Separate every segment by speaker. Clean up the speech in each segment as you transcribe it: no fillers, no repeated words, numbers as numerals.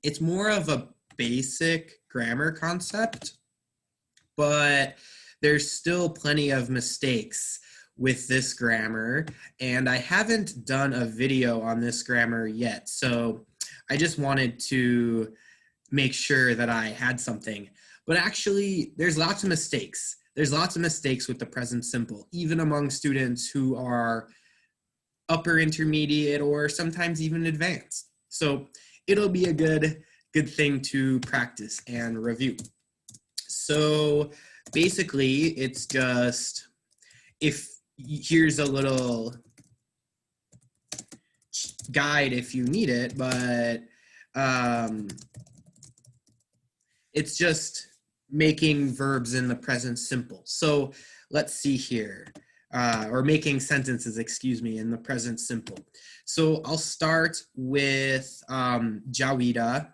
Speaker 1: it's more of a basic grammar concept, but there's still plenty of mistakes with this grammar, and I haven't done a video on this grammar yet, so I just wanted to make sure that I had something. But actually, there's lots of mistakes. There's lots of mistakes with the present simple, even among students who are upper intermediate or sometimes even advanced. So it'll be a good thing to practice and review. So basically, it's just, here's a little guide if you need it, but it's just making verbs in the present simple. So let's see here, or making sentences, excuse me, in the present simple. So I'll start with Jawida.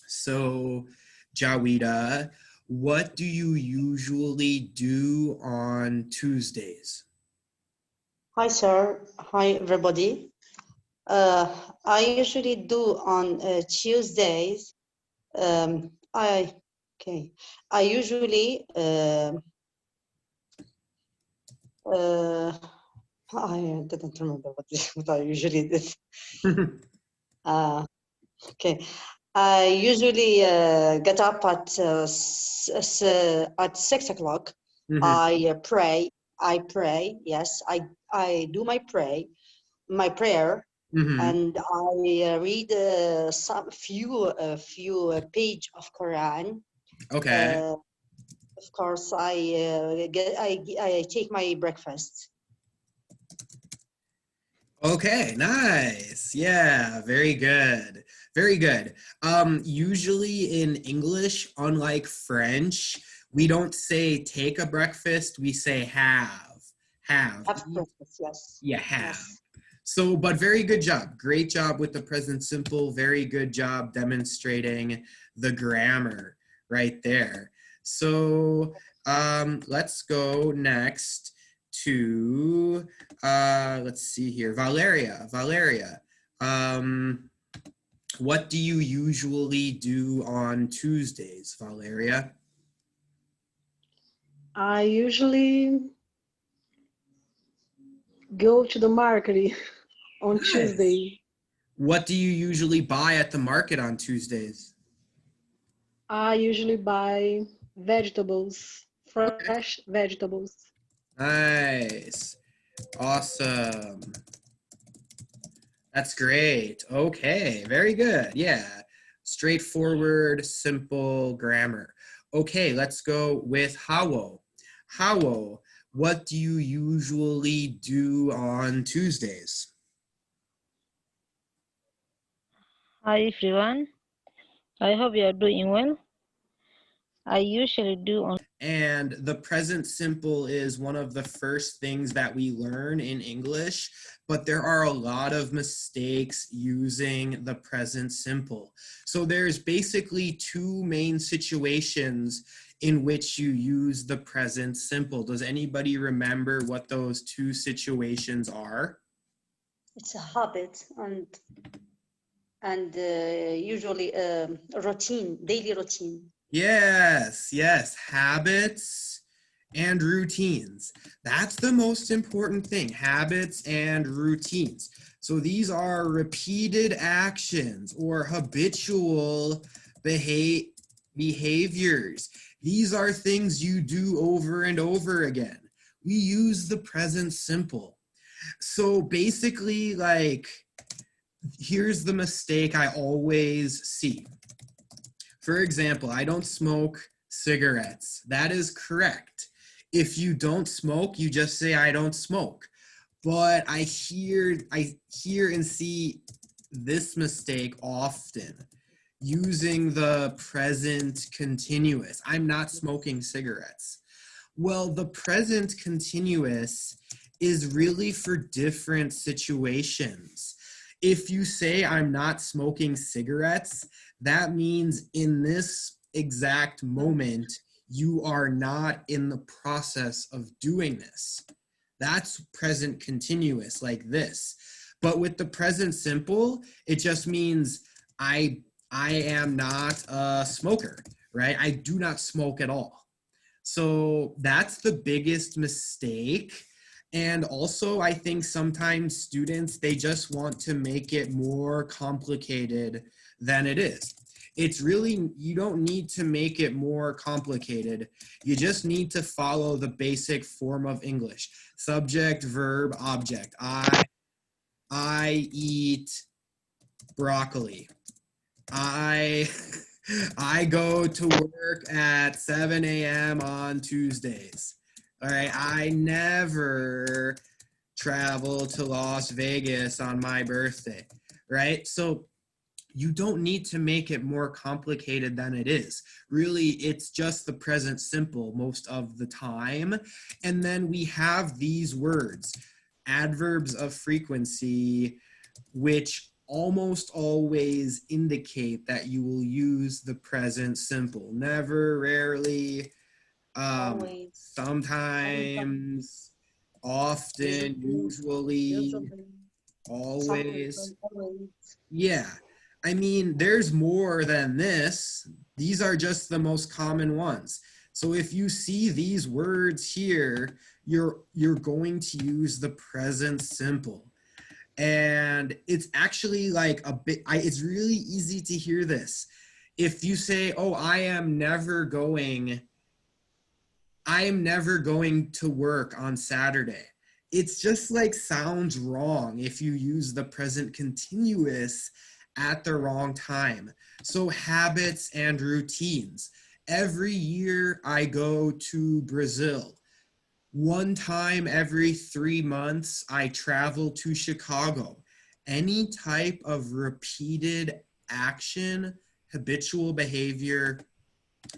Speaker 1: So Jawida, what do you usually do on Tuesdays?
Speaker 2: Hi, sir. Hi, everybody. I usually do on Tuesdays. I usually I didn't remember what I usually did. Okay. I usually get up at 6 o'clock.
Speaker 1: Mm-hmm.
Speaker 2: I pray. Yes, I do my prayer,
Speaker 1: Mm-hmm.
Speaker 2: and I read some few page of Quran.
Speaker 1: Okay.
Speaker 2: Of course, I take my breakfast.
Speaker 1: Okay, nice. Yeah, very good. Very good. Usually in English, unlike French, we don't say take a breakfast, we say have. Have.
Speaker 2: Have breakfast, yes.
Speaker 1: Yeah, have.
Speaker 2: Yes.
Speaker 1: So, but very good job. Great job with the present simple. Very good job demonstrating the grammar right there. So let's go next to, let's see here, Valeria. Valeria, what do you usually do on Tuesdays, Valeria?
Speaker 3: I usually go to the market on
Speaker 1: Nice.
Speaker 3: Tuesday.
Speaker 1: What do you usually buy at the market on Tuesdays?
Speaker 3: I usually buy vegetables, fresh vegetables.
Speaker 1: Nice. Awesome. That's great. Okay, very good. Yeah, straightforward, simple grammar. Okay, let's go with Hawo. Hawo, what do you usually do on Tuesdays?
Speaker 4: Hi everyone, I hope you are doing well. I usually do on.
Speaker 1: And the present simple is one of the first things that we learn in English, but there are a lot of mistakes using the present simple. So there's basically two main situations in which you use the present simple. Does anybody remember what those two situations are?
Speaker 2: It's a habit and usually a routine, daily routine.
Speaker 1: Yes, yes, habits and routines. That's the most important thing, habits and routines. So these are repeated actions or habitual behaviors. These are things you do over and over again. We use the present simple. So basically, like, here's the mistake I always see. For example, I don't smoke cigarettes. That is correct. If you don't smoke, you just say I don't smoke. But I hear and see this mistake often, using the present continuous. I'm not smoking cigarettes. Well, the present continuous is really for different situations. If you say I'm not smoking cigarettes, that means in this exact moment, you are not in the process of doing this. That's present continuous, like this. But with the present simple, it just means I am not a smoker, right? I do not smoke at all. So that's the biggest mistake. And also, I think sometimes students, they just want to make it more complicated than it is. It's really, you don't need to make it more complicated. You just need to follow the basic form of English. Subject, verb, object. I eat broccoli. I I go to work at 7 a.m. on Tuesdays. All right. I never travel to Las Vegas on my birthday. Right. So you don't need to make it more complicated than it is. Really, it's just the present simple most of the time. And then we have these words, adverbs of frequency, which almost always indicate that you will use the present simple. Never, rarely,
Speaker 2: Always.
Speaker 1: sometimes, often, usually, always.
Speaker 2: Always.
Speaker 1: Yeah. I mean, there's more than this. These are just the most common ones. So if you see these words here, you're going to use the present simple. And it's actually like it's really easy to hear this. If you say, oh, I am never going to work on Saturday. It's just like sounds wrong if you use the present continuous at the wrong time. So habits and routines. Every year I go to Brazil. One time every 3 months, I travel to Chicago. Any type of repeated action, habitual behavior,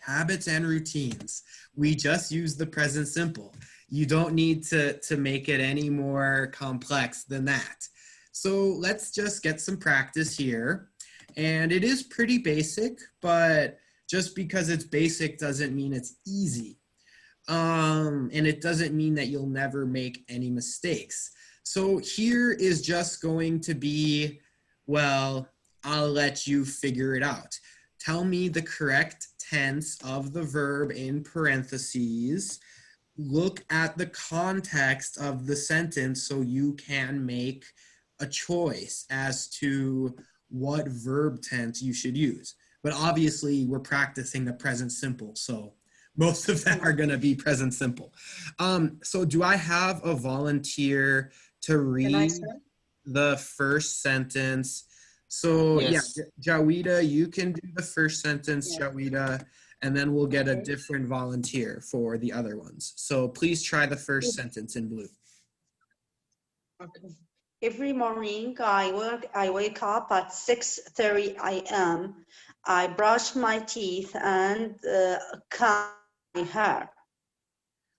Speaker 1: habits and routines. We just use the present simple. You don't need to make it any more complex than that. So let's just get some practice here. And it is pretty basic, but just because it's basic doesn't mean it's easy. And it doesn't mean that you'll never make any mistakes. So here is just going to be, well, I'll let you figure it out. Tell me the correct tense of the verb in parentheses. Look at the context of the sentence so you can make a choice as to what verb tense you should use. But obviously, we're practicing the present simple, so most of them are going to be present simple. So do I have a volunteer to read the first sentence? So
Speaker 5: Yes.
Speaker 1: yeah, Jawida, you can do the first sentence,
Speaker 2: Yes.
Speaker 1: Jawida, and then we'll get a
Speaker 2: Okay.
Speaker 1: different volunteer for the other ones. So please try the first sentence in blue.
Speaker 2: Okay. Every morning I wake up at 6:30 a.m. I brush my teeth and comb my hair.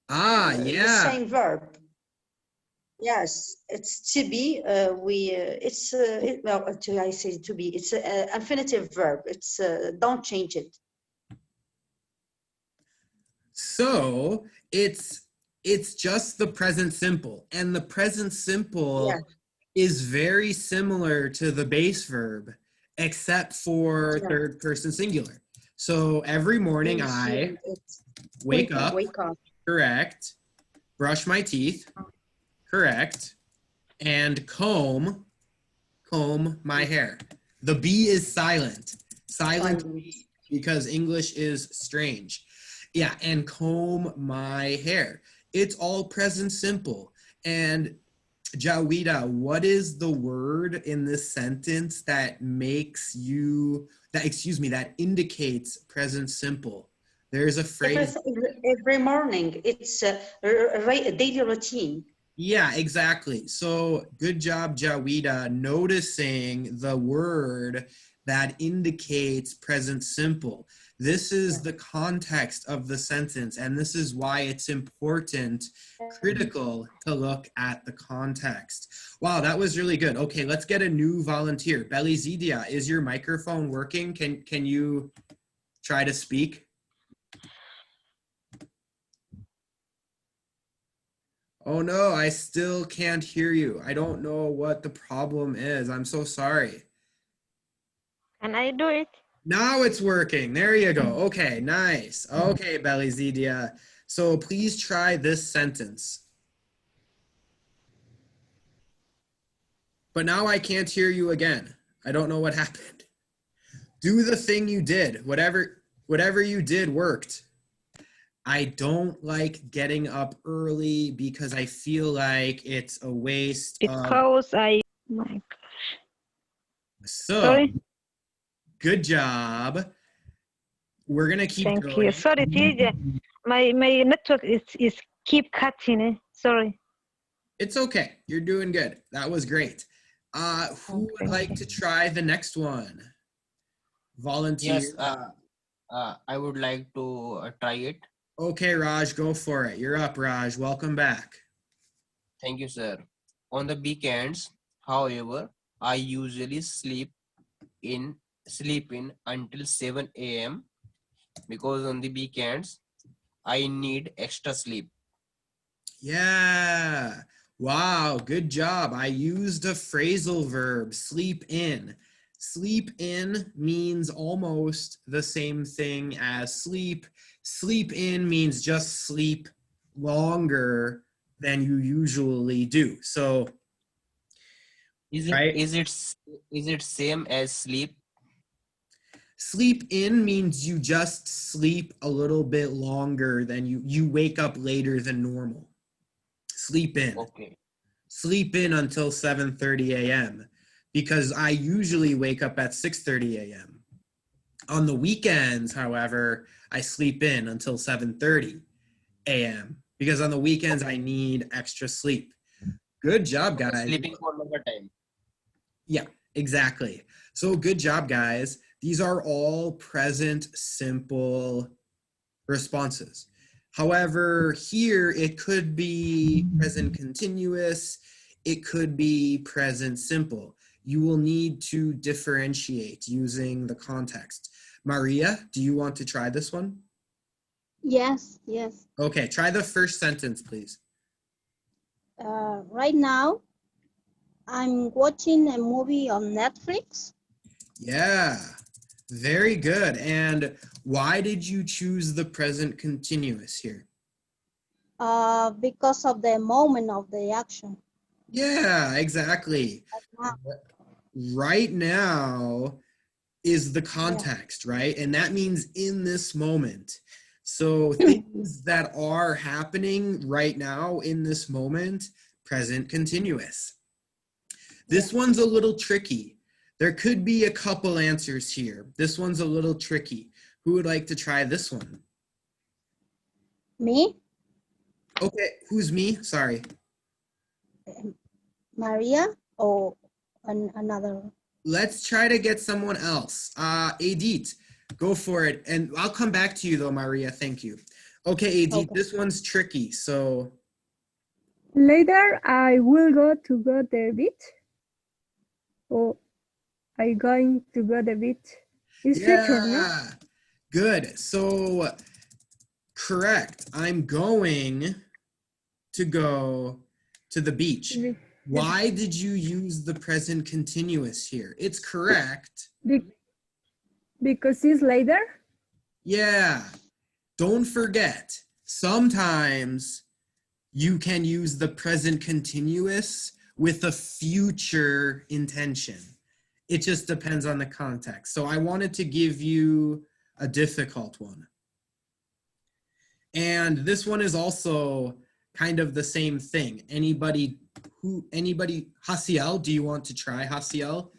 Speaker 1: Ah,
Speaker 2: The
Speaker 1: yeah.
Speaker 2: same verb. Yes, it's to be. I say to be. It's an infinitive verb. It's don't change it.
Speaker 1: So it's just the present simple, and the present simple
Speaker 2: Yeah.
Speaker 1: is very similar to the base verb, except for
Speaker 2: Yeah.
Speaker 1: third person singular. So every morning I
Speaker 2: It's
Speaker 1: wake up,
Speaker 2: wake up.
Speaker 1: correct, brush my teeth, correct, and comb my hair. The B is silent B, because English is strange. Yeah, and comb my hair. It's all present simple. And Jawida, what is the word in this sentence that that indicates present simple? There's a phrase.
Speaker 2: Every morning, it's a daily routine.
Speaker 1: Yeah, exactly. So good job, Jawida, noticing the word that indicates present simple. This is the context of the sentence, and this is why it's important, critical to look at the context. Wow, that was really good. Okay, let's get a new volunteer. Belly Zidia, is your microphone working? Can you try to speak? Oh no, I still can't hear you. I don't know what the problem is. I'm so sorry.
Speaker 4: Can I do it?
Speaker 1: Now it's working. There you go. Okay, nice. Okay, Belly Zidia. So please try this sentence. But now I can't hear you again. I don't know what happened. Do the thing you did. Whatever you did worked. I don't like getting up early because I feel like it's a waste of.
Speaker 4: Because my God.
Speaker 1: So,
Speaker 4: Sorry.
Speaker 1: good job. We're gonna keep
Speaker 4: Thank
Speaker 1: going.
Speaker 4: you. Sorry, teacher. My network is keep cutting. Sorry.
Speaker 1: It's okay. You're doing good. That was great. Who would
Speaker 4: Thank
Speaker 1: like
Speaker 4: you.
Speaker 1: to try the next one? Volunteer.
Speaker 5: Yes, I would like to try it.
Speaker 1: Okay, Raj, go for it. You're up, Raj. Welcome back.
Speaker 5: Thank you, sir. On the weekends, however, I usually sleep in until 7 a.m. because on the weekends I need extra sleep.
Speaker 1: Yeah. Wow, good job. I used a phrasal verb, sleep in. Sleep in means almost the same thing as sleep. Sleep in means just sleep longer than you usually do. So,
Speaker 5: Is it
Speaker 1: right?
Speaker 5: is it is it same as sleep?
Speaker 1: Sleep in means you just sleep a little bit longer than you wake up later than normal. Sleep in.
Speaker 5: Okay.
Speaker 1: Sleep in until 7:30 a.m. because I usually wake up at 6:30 a.m. On the weekends, however, I sleep in until 7:30 a.m. because on the weekends I need extra sleep. Good job,
Speaker 5: Okay,
Speaker 1: guys.
Speaker 5: sleeping for longer time.
Speaker 1: Yeah, exactly. So good job, guys. These are all present simple responses. However, here it could be present continuous, it could be present simple. You will need to differentiate using the context. Maria, do you want to try this one?
Speaker 6: Yes, yes.
Speaker 1: Okay, try the first sentence, please.
Speaker 6: Right now, I'm watching a movie on Netflix
Speaker 1: Yeah, very good. And why did you choose the present continuous here?
Speaker 6: because of the moment of the action.
Speaker 1: Yeah, exactly.
Speaker 6: Now,
Speaker 1: Right now is the context, right? And that means in this moment. So things that are happening right now in this moment, present continuous. This one's a little tricky. There could be a couple answers here. This one's a little tricky. Who would like to try this one?
Speaker 6: Me,
Speaker 1: Okay, who's me? Sorry.
Speaker 6: Maria, or another.
Speaker 1: Let's try to get someone else. Edith, go for it. And I'll come back to you though, Maria. Thank you. Okay, Edith,
Speaker 6: Okay.
Speaker 1: this one's tricky. So
Speaker 7: Later, I will go to the beach. Or I going to go the beach. It's future, no?
Speaker 1: yeah, good. So correct. I'm going to go to the beach. Why did you use the present continuous here? It's correct.
Speaker 7: Because it's later.
Speaker 1: Yeah. Don't forget, sometimes you can use the present continuous with a future intention. It just depends on the context. So I wanted to give you a difficult one. And this one is also kind of the same thing. Anybody, Hasiel, do you want to try Hasiel?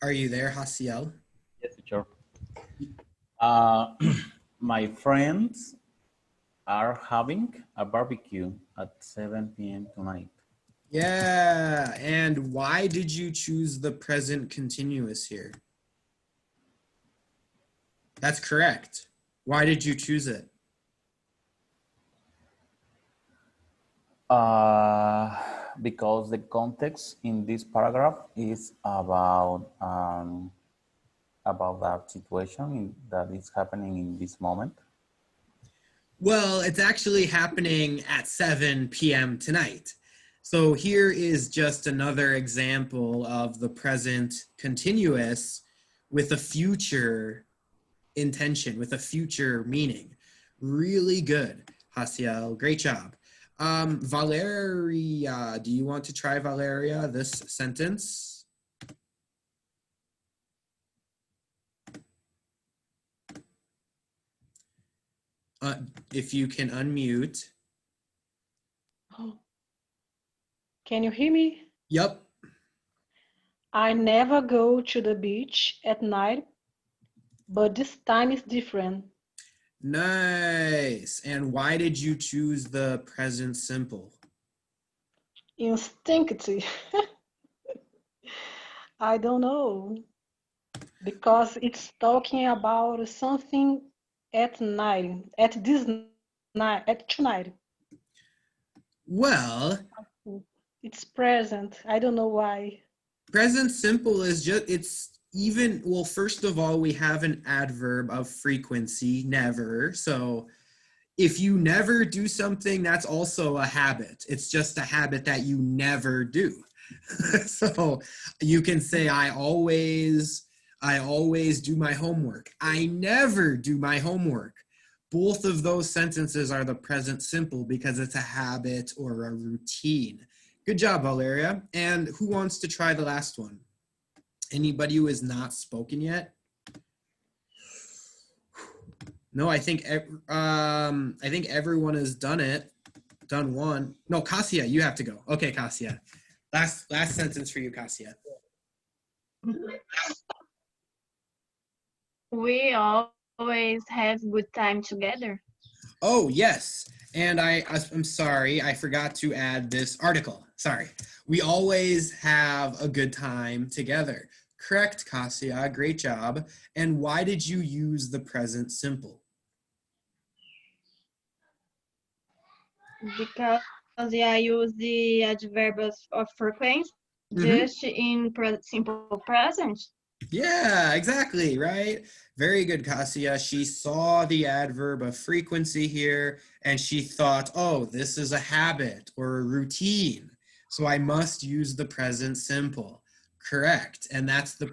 Speaker 1: Are you there, Hasiel?
Speaker 8: Yes, teacher. Uh, my friends are having a barbecue at 7 p.m. tonight.
Speaker 1: Yeah, and why did you choose the present continuous here? That's correct. Why did you choose it?
Speaker 8: Because the context in this paragraph is about about that situation that is happening in this moment?
Speaker 1: Well, it's actually happening at 7 p.m. tonight. So here is just another example of the present continuous with a future intention, with a future meaning. Really good, Hasiel. Great job. Valeria, do you want to try, Valeria, this sentence? If you can unmute.
Speaker 3: Oh. Can you hear me?
Speaker 1: Yep.
Speaker 3: I never go to the beach at night, but this time is different.
Speaker 1: Nice. And why did you choose the present simple?
Speaker 3: Instinctive. I don't know. Because it's talking about something at night, at this night, at tonight.
Speaker 1: Well,
Speaker 3: It's present. I don't know why.
Speaker 1: present simple is just, it's even, well, first of all, we have an adverb of frequency, never. So if you never do something, that's also a habit. It's just a habit that you never do. So you can say, I always do my homework. I never do my homework. Both of those sentences are the present simple because it's a habit or a routine. Good job, Valeria. And who wants to try the last one? Anybody who has not spoken yet? No, I think everyone has done it. Done one. No, Kasia, you have to go. Okay, Kasia. Last sentence for you, Kasia.
Speaker 9: We always have good time together.
Speaker 1: Oh, yes. And I'm sorry, I forgot to add this article. Sorry. We always have a good time together. Correct, Kasia. Great job. And why did you use the present simple?
Speaker 9: Because I use the adverbs of frequency just in simple present.
Speaker 1: Yeah, exactly, right? Very good, Kasia. She saw the adverb of frequency here and she thought, oh, this is a habit or a routine. So I must use the present simple. Correct. And that's the